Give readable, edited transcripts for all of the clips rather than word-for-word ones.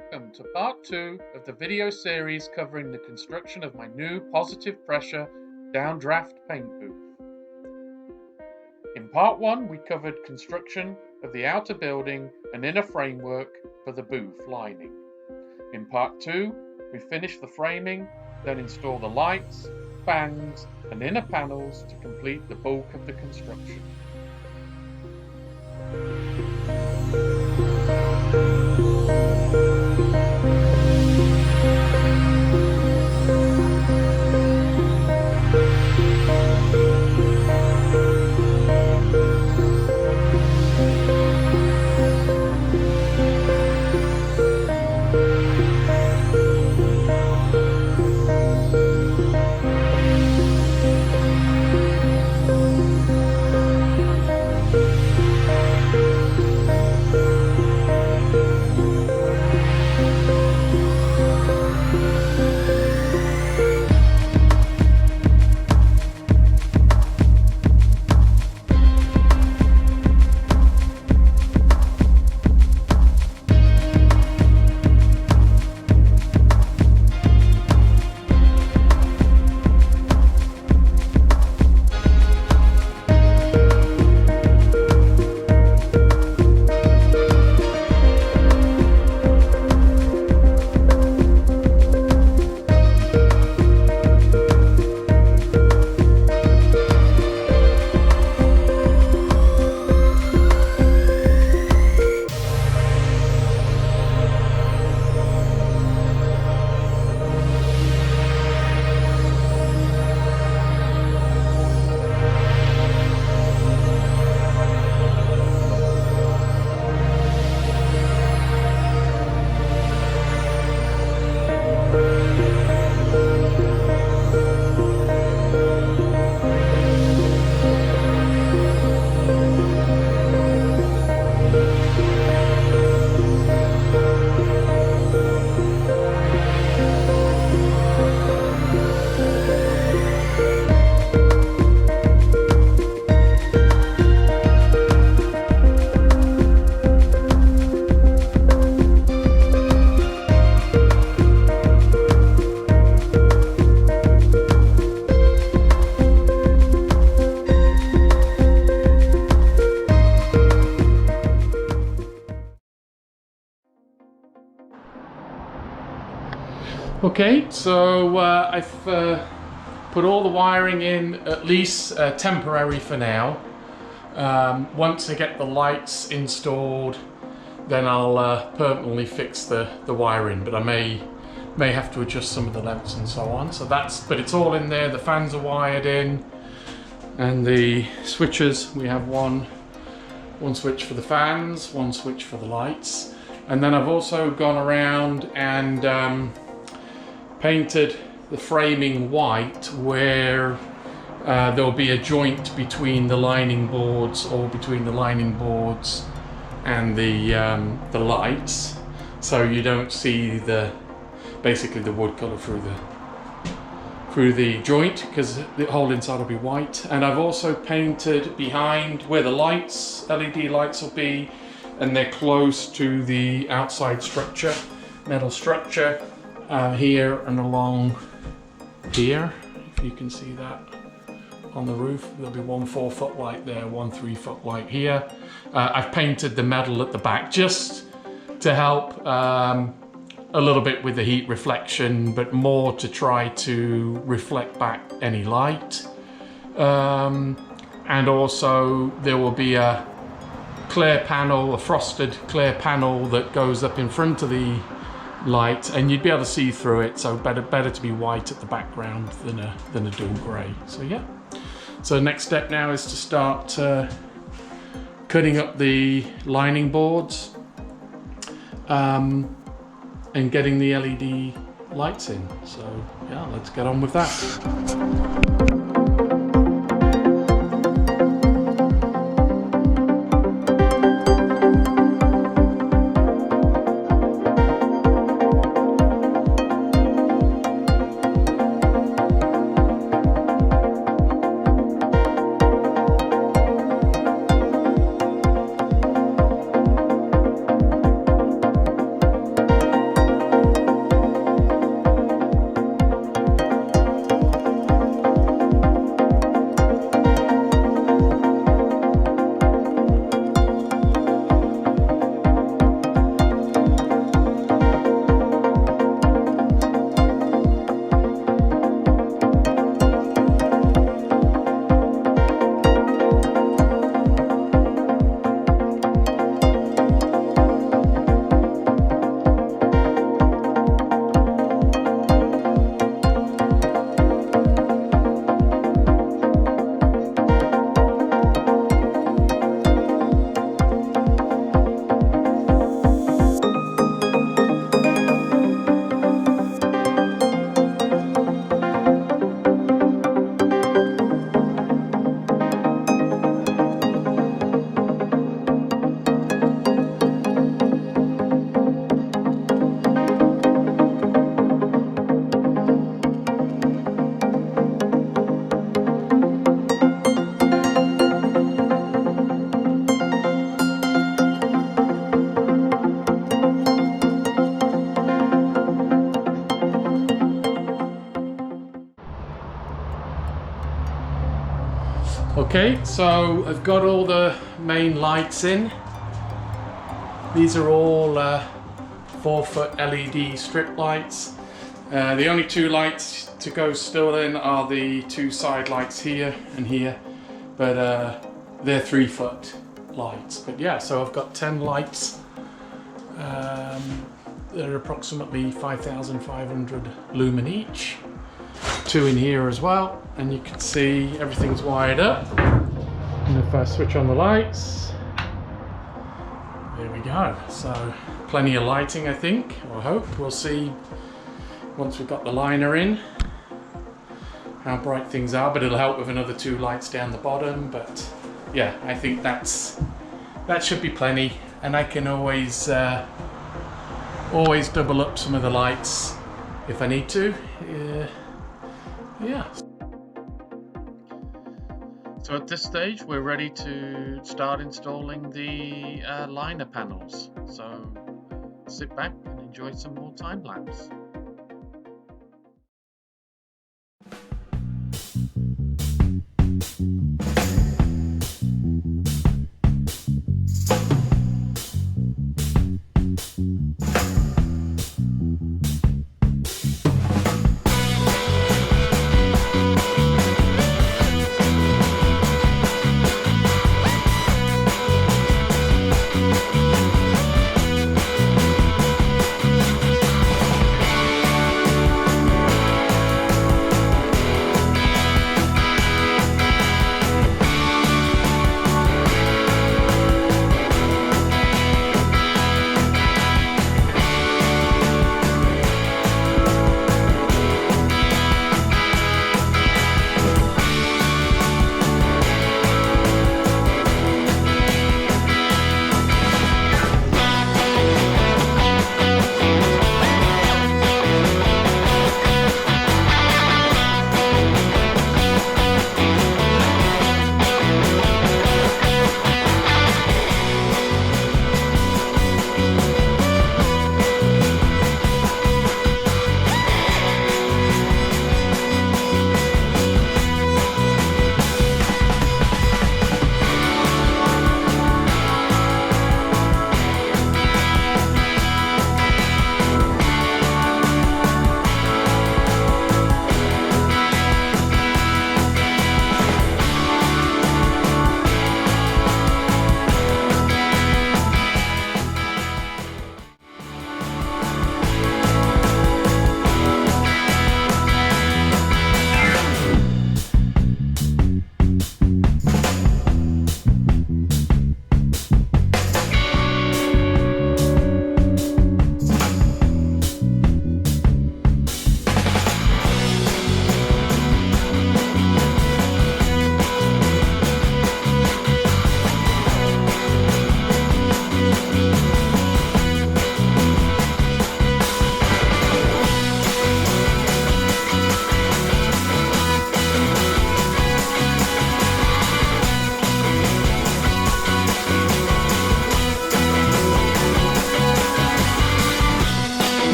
welcome to part 2 of the video series covering the construction of my new positive pressure Downdraft paint booth. In part 1 we covered construction of the outer building and inner framework for the booth lining. In part 2 we finished the framing, then install the lights, fans and inner panels to complete the bulk of the construction. Okay, so I've put all the wiring in, at least temporary for now. Once I get the lights installed, then I'll permanently fix the wiring, but I may have to adjust some of the lengths and so on. So but it's all in there. The fans are wired in, and the switches, we have one switch for the fans, one switch for the lights. And then I've also gone around and painted the framing white where there'll be a joint between the lining boards, or between the lining boards and the lights, so you don't see basically the wood colour through the joint, because the whole inside will be white. And I've also painted behind where the lights, LED lights, will be, and they're close to the outside structure, metal structure. Here and along here, if you can see that on the roof, there'll be one 4-foot light there, one 3-foot light here. I've painted the metal at the back just to help a little bit with the heat reflection, but more to try to reflect back any light. And also there will be a clear panel, a frosted clear panel that goes up in front of the light, and you'd be able to see through it, so better to be white at the background than a dull grey. So yeah, so the next step now is to start cutting up the lining boards and getting the LED lights in. So yeah, let's get on with that. Okay, so I've got all the main lights in. These are all 4-foot LED strip lights. The only two lights to go still in are the two side lights here and here, but they're 3-foot lights. But yeah, so I've got 10 lights. They're approximately 5,500 lumen each. 2 in here as well, and you can see everything's wired up. And if I switch on the lights, there we go. So plenty of lighting, I think, or hope. We'll see once we've got the liner in how bright things are, but it'll help with another 2 lights down the bottom. But yeah, I think that should be plenty, and I can always double up some of the lights if I need to. Yeah. So at this stage, we're ready to start installing the liner panels. So sit back and enjoy some more time lapse.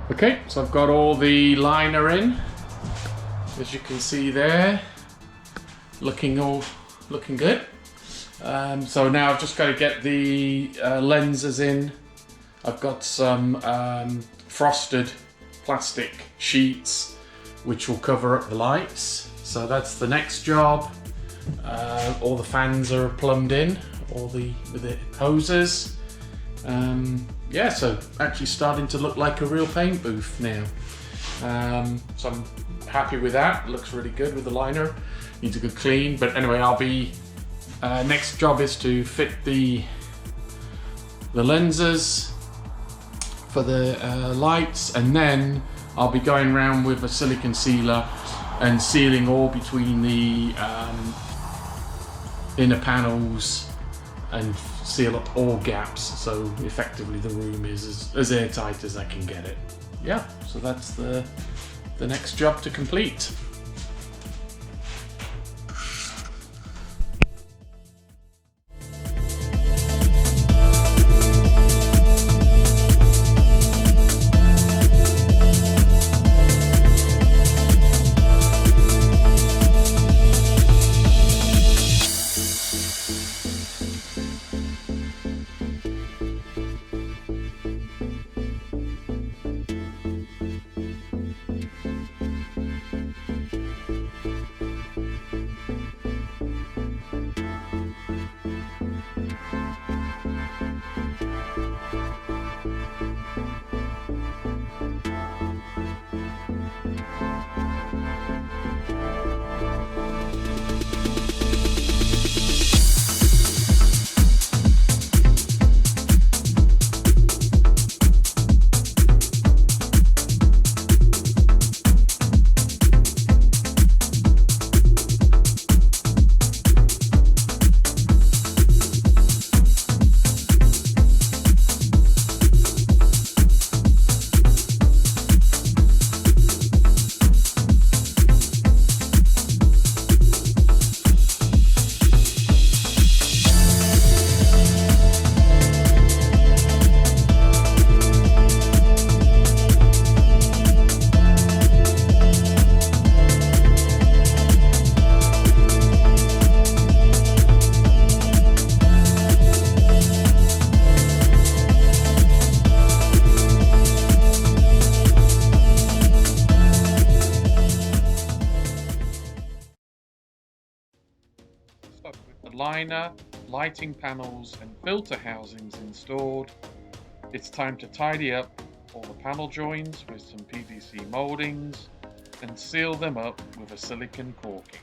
Okay, so I've got all the liner in, as you can see there, looking good. So now I've just got to get the lenses in. I've got some frosted plastic sheets which will cover up the lights. So that's the next job. All the fans are plumbed in, with the hoses. Yeah, so actually starting to look like a real paint booth now. So I'm happy with that. Looks really good with the liner. Needs a good clean, but anyway, I'll be next job is to fit the lenses for the lights, and then I'll be going around with a silicone sealer and sealing all between the inner panels and seal up all gaps, so effectively the room is as airtight as I can get it. Yeah, so that's the next job to complete. With the liner, lighting panels and filter housings installed, it's time to tidy up all the panel joins with some PVC moldings and seal them up with a silicone caulking.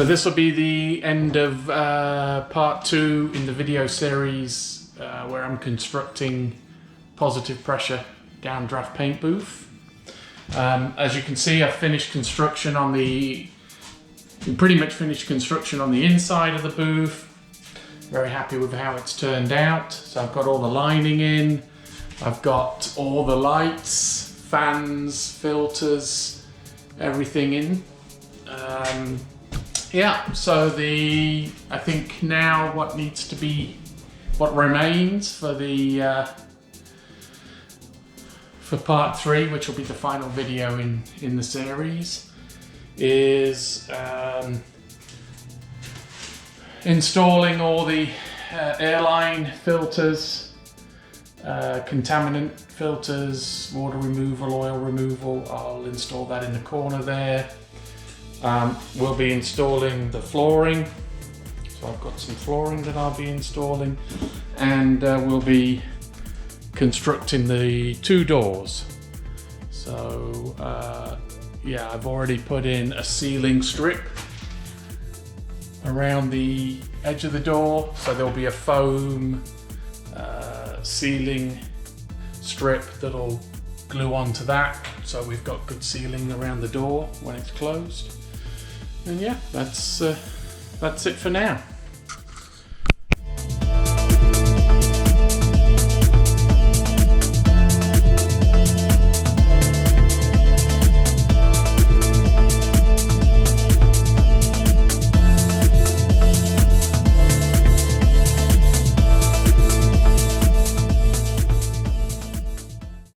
So this will be the end of part 2 in the video series where I'm constructing positive pressure downdraft paint booth. As you can see, I've finished construction on pretty much finished construction on the inside of the booth. Very happy with how it's turned out. So I've got all the lining in, I've got all the lights, fans, filters, everything in. Yeah, so I think now what remains for for part 3, which will be the final video in the series, is installing all the airline filters, contaminant filters, water removal, oil removal. I'll install that in the corner there. We'll be installing the flooring, so I've got some flooring that I'll be installing, and we'll be constructing the 2 doors. So yeah, I've already put in a sealing strip around the edge of the door, so there'll be a foam sealing strip that'll glue onto that, so we've got good sealing around the door when it's closed. And yeah, that's it for now.